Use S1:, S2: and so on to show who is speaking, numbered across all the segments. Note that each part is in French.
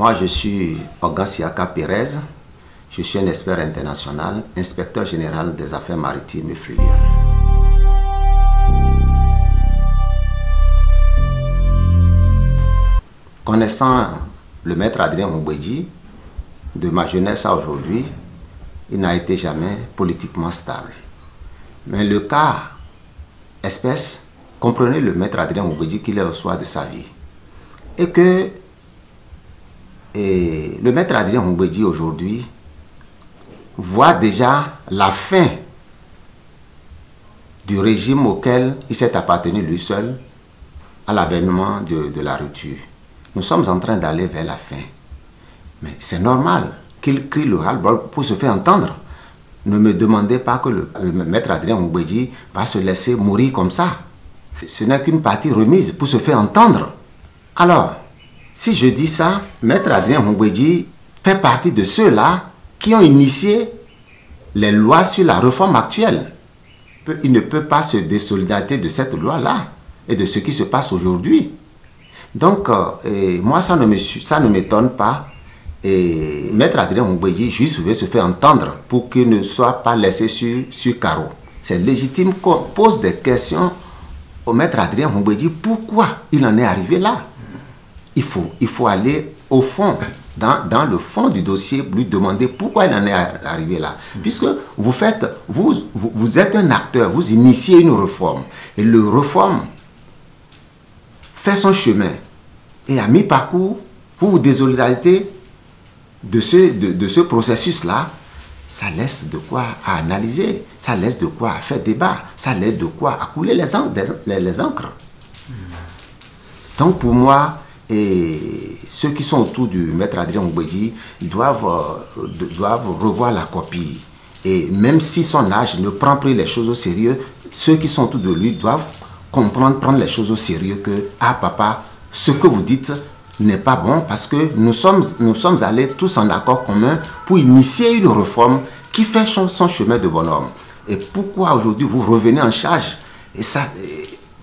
S1: Moi, je suis Ogan Siaka Pérez. Je suis un expert international, inspecteur général des affaires maritimes et fluviales. Connaissant le maître Adrien Moubedji, de ma jeunesse à aujourd'hui, il n'a été jamais politiquement stable. Mais le cas espèce, comprenez le maître Adrien Moubedji qu'il est au soir de sa vie. Et que le maître Adrien Moubedji aujourd'hui voit déjà la fin du régime auquel il s'est appartenu lui seul à l'avènement de la rupture. Nous sommes en train d'aller vers la fin. Mais c'est normal qu'il crie le ras-le-bol pour se faire entendre. Ne me demandez pas que le maître Adrien Moubedji va se laisser mourir comme ça. Ce n'est qu'une partie remise pour se faire entendre. Alors, si je dis ça, maître Adrien Moubedji fait partie de ceux-là qui ont initié les lois sur la réforme actuelle. Il ne peut pas se désolidariser de cette loi-là et de ce qui se passe aujourd'hui. Donc, moi, ça ne m'étonne pas. Et maître Adrien Moubedji juste veut se faire entendre pour qu'il ne soit pas laissé sur carreau. C'est légitime qu'on pose des questions au maître Adrien Moubedji. Pourquoi il en est arrivé là? Il faut aller au fond, dans le fond du dossier, lui demander pourquoi il en est arrivé là. Puisque vous êtes un acteur, vous initiez une réforme. Et le réforme fait son chemin. Et à mi-parcours, vous vous désolidarisez de ce processus-là. Ça laisse de quoi à analyser, ça laisse de quoi à faire débat, ça laisse de quoi à couler les encres. Donc pour moi, ceux qui sont autour du maître Adrien Moubedji doivent revoir la copie. Et même si son âge ne prend plus les choses au sérieux, ceux qui sont autour de lui doivent comprendre, prendre les choses au sérieux que, ah papa, ce que vous dites n'est pas bon parce que nous sommes allés tous en accord commun pour initier une réforme qui fait son chemin de bonhomme. Et pourquoi aujourd'hui vous revenez en charge et ça,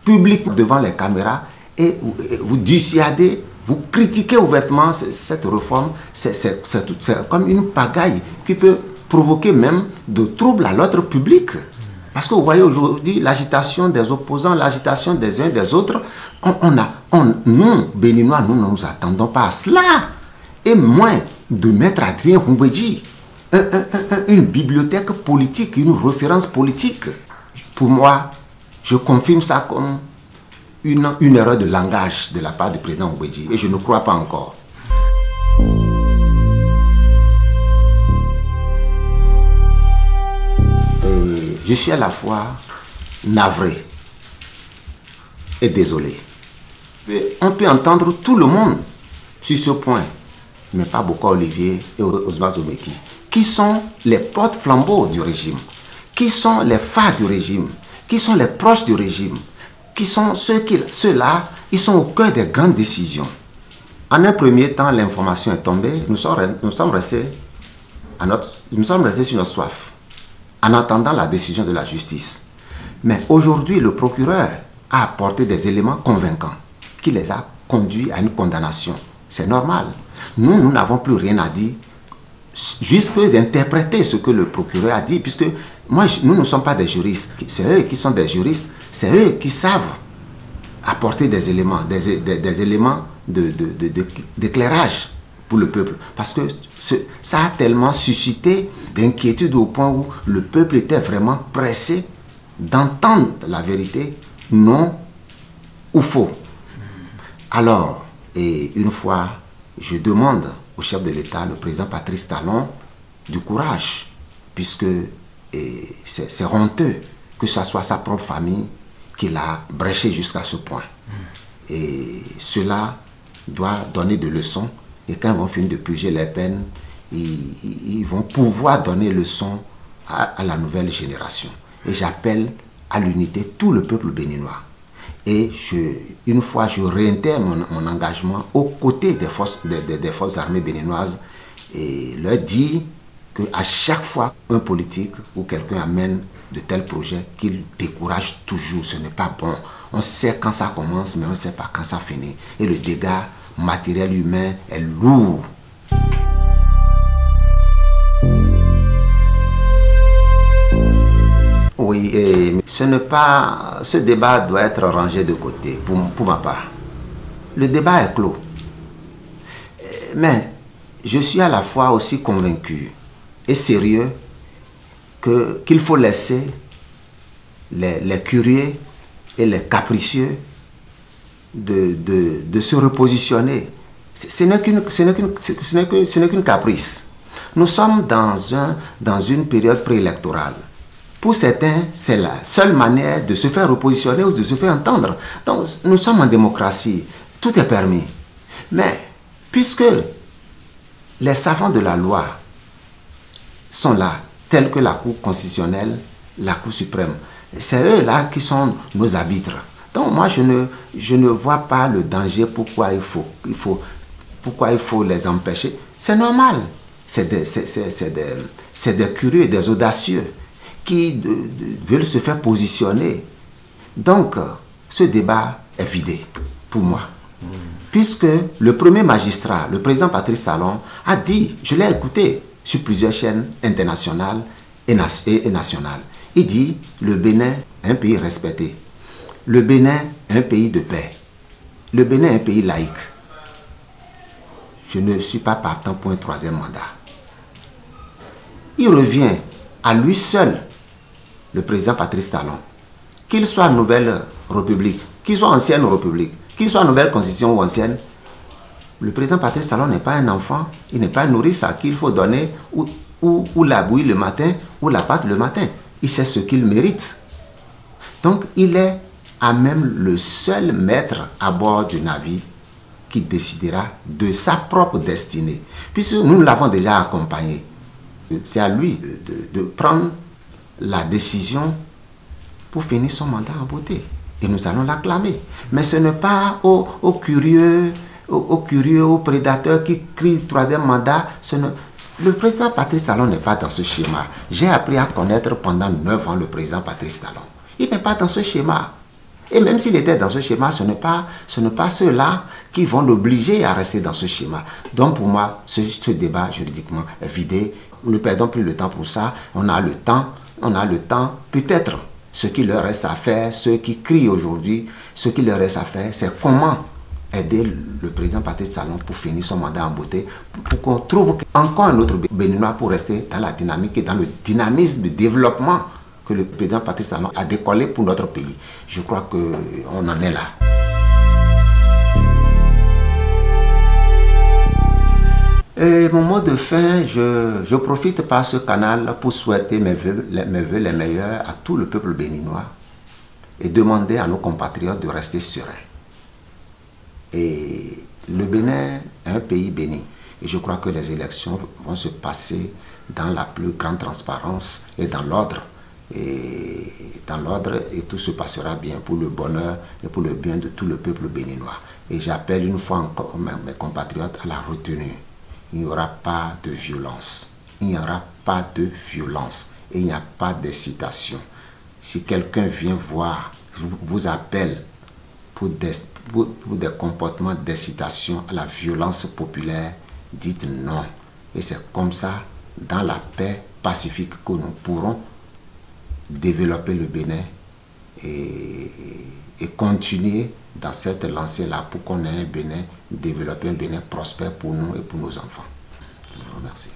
S1: public devant les caméras et vous dissuadez, vous critiquez ouvertement cette réforme? C'est comme une pagaille qui peut provoquer même de troubles à l'ordre public. Parce que vous voyez aujourd'hui l'agitation des opposants, l'agitation des uns des autres. Nous, Béninois, nous ne nous attendons pas à cela. Et moins de maître Adrien Moubedji, une bibliothèque politique, une référence politique. Pour moi, je confirme ça comme une erreur de langage de la part du président Moubedji. Et je ne crois pas encore. Je suis à la fois navré et désolé. On peut entendre tout le monde sur ce point, mais pas beaucoup Olivier et Osman Zomeki, qui sont les porte-flambeaux du régime, qui sont les phares du régime, qui sont les proches du régime, qui sont ceux-là, ils sont au cœur des grandes décisions. En un premier temps, l'information est tombée, nous sommes restés sur notre soif, en attendant la décision de la justice. Mais aujourd'hui, le procureur a apporté des éléments convaincants qui les a conduits à une condamnation. C'est normal. Nous n'avons plus rien à dire, juste d'interpréter ce que le procureur a dit, puisque nous ne sommes pas des juristes. C'est eux qui sont des juristes, c'est eux qui savent apporter des éléments, des éléments d'éclairage pour le peuple. Parce que ça a tellement suscité d'inquiétude au point où le peuple était vraiment pressé d'entendre la vérité, non ou faux. Alors, et une fois, je demande au chef de l'État, le président Patrice Talon, du courage, puisque c'est honteux que ce soit sa propre famille qui l'a bréché jusqu'à ce point. Et cela doit donner des leçons. Et quand ils vont finir de purger les peines, ils vont pouvoir donner leçon à la nouvelle génération. Et j'appelle à l'unité tout le peuple béninois. Et une fois, je réintègre mon engagement aux côtés des forces armées béninoises et leur dire qu'à chaque fois un politique ou quelqu'un amène de tels projets, qu'il décourage toujours. Ce n'est pas bon. On sait quand ça commence, mais on ne sait pas quand ça finit. Et le dégât matériel humain est lourd. Oui, et ce débat doit être rangé de côté pour ma part. Le débat est clos. Mais je suis à la fois aussi convaincu et sérieux qu'il faut laisser les curieux et les capricieux de se repositionner. Ce n'est qu'une caprice. Nous sommes dans une période préélectorale. Pour certains, c'est la seule manière de se faire repositionner ou de se faire entendre. Donc, nous sommes en démocratie. Tout est permis. Mais, puisque les savants de la loi sont là, tels que la Cour constitutionnelle, la Cour suprême, c'est eux-là qui sont nos arbitres. Donc, moi, je ne vois pas le danger pourquoi il faut les empêcher. C'est normal. C'est des curieux, des audacieux qui veulent se faire positionner. Donc, ce débat est vidé pour moi. Puisque le premier magistrat, le président Patrice Talon, a dit, je l'ai écouté sur plusieurs chaînes internationales et nationales. Il dit, le Bénin est un pays respecté. Le Bénin est un pays de paix. Le Bénin est un pays laïque. Je ne suis pas partant pour un troisième mandat. Il revient à lui seul, le président Patrice Talon, qu'il soit nouvelle république, qu'il soit ancienne république, qu'il soit nouvelle constitution ou ancienne, le président Patrice Talon n'est pas un enfant, il n'est pas un nourrice à qui il faut donner ou la bouillie le matin ou la pâte le matin. Il sait ce qu'il mérite. Donc il est à même le seul maître à bord du navire qui décidera de sa propre destinée. Puisque nous l'avons déjà accompagné. C'est à lui de prendre la décision pour finir son mandat en beauté. Et nous allons l'acclamer. Mais ce n'est pas aux curieux, aux prédateurs qui crient troisième mandat. Le président Patrice Talon n'est pas dans ce schéma. J'ai appris à connaître pendant 9 ans le président Patrice Talon. Il n'est pas dans ce schéma. Et même s'il était dans ce schéma, ce n'est pas ceux-là qui vont l'obliger à rester dans ce schéma. Donc pour moi, ce débat juridiquement est vidé. Ne perdons plus le temps pour ça. On a le temps. Peut-être ce qui leur reste à faire, ceux qui crient aujourd'hui, ce qui leur reste à faire, c'est comment aider le président Patrice Talon pour finir son mandat en beauté, pour qu'on trouve encore un autre Béninois pour rester dans la dynamique et dans le dynamisme de développement que le président Patrice Talon a décollé pour notre pays. Je crois qu'on en est là. Et mon mot de fin, je profite par ce canal pour souhaiter mes vœux les meilleurs à tout le peuple béninois et demander à nos compatriotes de rester sereins. Et le Bénin est un pays béni. Et je crois que les élections vont se passer dans la plus grande transparence et dans l'ordre. Et tout se passera bien pour le bonheur et pour le bien de tout le peuple béninois. Et j'appelle une fois encore mes compatriotes à la retenue. Il n'y aura pas de violence. Il n'y aura pas de violence. Et il n'y a pas d'excitation. Si quelqu'un vient vous appelle pour des comportements d'excitation à la violence populaire, dites non. Et c'est comme ça, dans la paix pacifique, que nous pourrons développer le Bénin et continuer dans cette lancée-là pour qu'on ait un Bénin, développer un Bénin prospère pour nous et pour nos enfants. Je vous remercie.